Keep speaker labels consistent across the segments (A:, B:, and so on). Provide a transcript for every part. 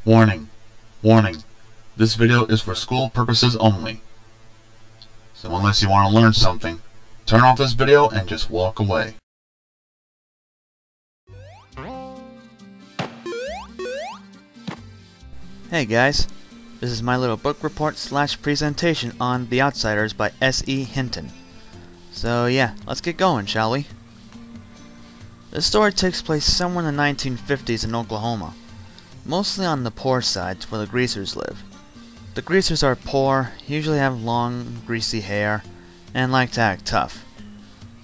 A: Warning, warning, this video is for school purposes only. So unless you want to learn something, turn off this video and just walk away.
B: Hey guys, this is my little book report / presentation on The Outsiders by S.E.Hinton. So yeah, let's get going, shall we? The story takes place somewhere in the 1950s in Oklahoma, mostly on the poor side where the greasers live. The greasers are poor, usually have long, greasy hair, and like to act tough.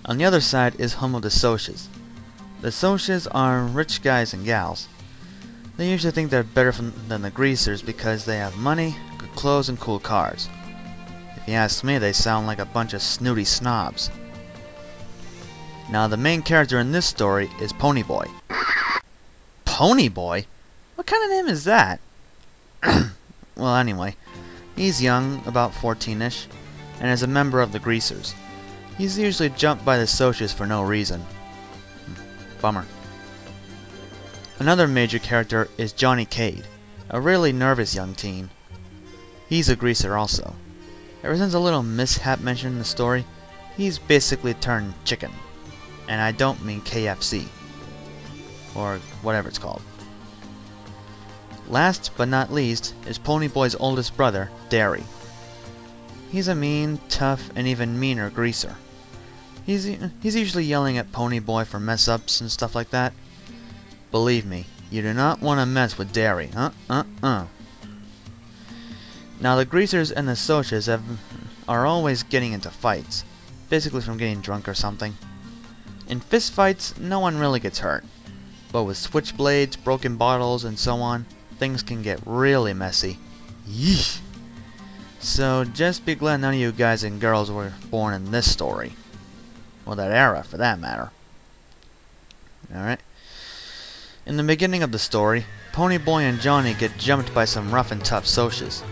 B: On the other side is home of the socias. The socias are rich guys and gals. They usually think they're better than the greasers because they have money, good clothes, and cool cars. If you ask me, they sound like a bunch of snooty snobs. Now, the main character in this story is Ponyboy. Ponyboy? What kind of name is that? Well, anyway, he's young, about 14-ish, and is a member of the greasers. He's usually jumped by the socias for no reason. Bummer. Another major character is Johnny Cade, a really nervous young teen. He's a greaser also. Ever since a little mishap mentioned in the story, he's basically turned chicken. And I don't mean KFC. Or whatever it's called. Last but not least is Ponyboy's oldest brother, Derry. He's a mean, tough, and even meaner greaser. He's usually yelling at Ponyboy for mess-ups and stuff like that. Believe me, you do not want to mess with Derry. Now the greasers and the socias are always getting into fights, basically from getting drunk or something. In fist fights, no one really gets hurt, but with switchblades, broken bottles, and so on, things can get really messy. Yeesh! So just be glad none of you guys and girls were born in this story. Or that era, for that matter. Alright. In the beginning of the story, Ponyboy and Johnny get jumped by some rough and tough socias.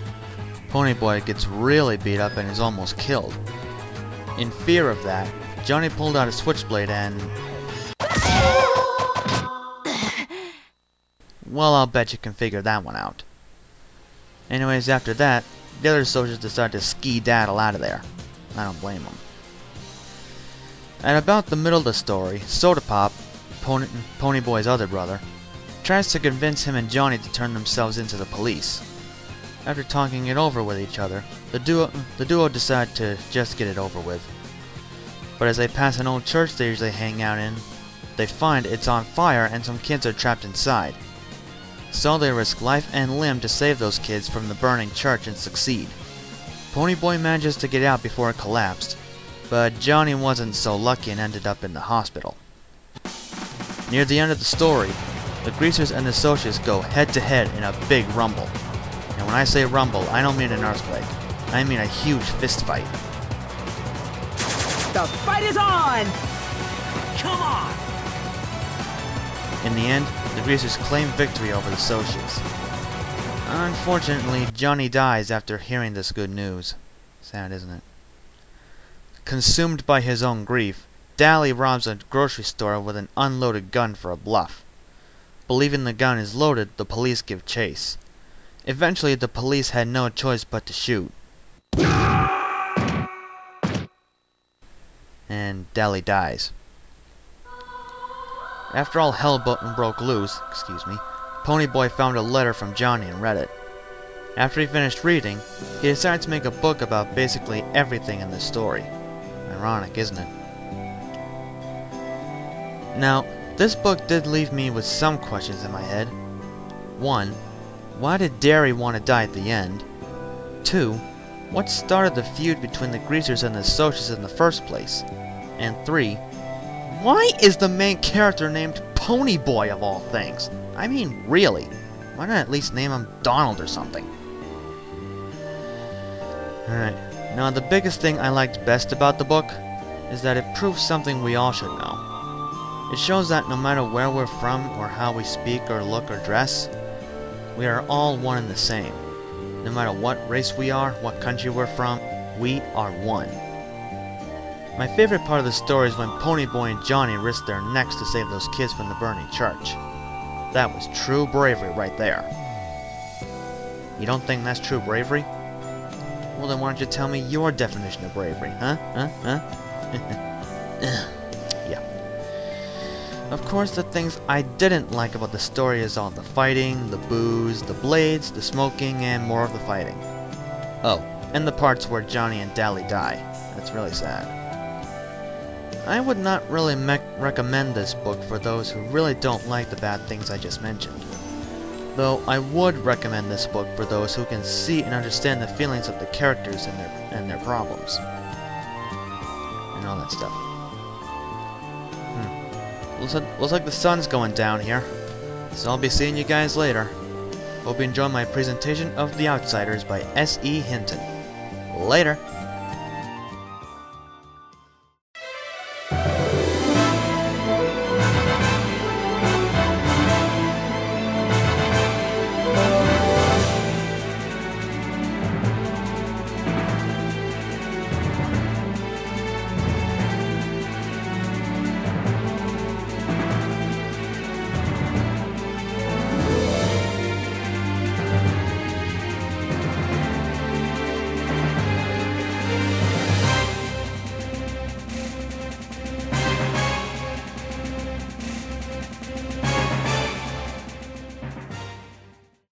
B: Ponyboy gets really beat up and is almost killed. In fear of that, Johnny pulled out a switchblade and... well, I'll bet you can figure that one out. Anyways, after that, the other socias decide to ski-daddle out of there. I don't blame them. At about the middle of the story, Soda Pop, Ponyboy's other brother, tries to convince him and Johnny to turn themselves into the police. After talking it over with each other, the duo decide to just get it over with. But as they pass an old church they usually hang out in, they find it's on fire and some kids are trapped inside. So they risk life and limb to save those kids from the burning church and succeed. Ponyboy manages to get out before it collapsed, but Johnny wasn't so lucky and ended up in the hospital. Near the end of the story, the greasers and the socias go head-to-head in a big rumble. And when I say rumble, I don't mean an earthquake. I mean a huge fist fight.
C: The fight is on! Come on!
B: In the end, the greasers claim victory over the socias. Unfortunately, Johnny dies after hearing this good news. Sad, isn't it? Consumed by his own grief, Dally robs a grocery store with an unloaded gun for a bluff. Believing the gun is loaded, the police give chase. Eventually, the police had no choice but to shoot. And Dally dies. After all hell broke loose, Ponyboy found a letter from Johnny and read it. After he finished reading, he decided to make a book about basically everything in this story. Ironic, isn't it? Now, this book did leave me with some questions in my head. 1. Why did Derry want to die at the end? 2. What started the feud between the greasers and the socias in the first place? And 3. Why is the main character named Ponyboy of all things? I mean, really. Why not at least name him Donald or something? Alright, now the biggest thing I liked best about the book is that it proves something we all should know. It shows that no matter where we're from or how we speak or look or dress, we are all one and the same. No matter what race we are, what country we're from, we are one. My favorite part of the story is when Ponyboy and Johnny risk their necks to save those kids from the burning church. That was true bravery right there. You don't think that's true bravery? Well, then why don't you tell me your definition of bravery, huh? Yeah. Of course, the things I didn't like about the story is all the fighting, the booze, the blades, the smoking, and more of the fighting. Oh, and the parts where Johnny and Dally die. That's really sad. I would not really recommend this book for those who really don't like the bad things I just mentioned. Though I would recommend this book for those who can see and understand the feelings of the characters and their problems. And all that stuff. Looks like the sun's going down here. So I'll be seeing you guys later. Hope you enjoy my presentation of The Outsiders by S.E.Hinton. Later!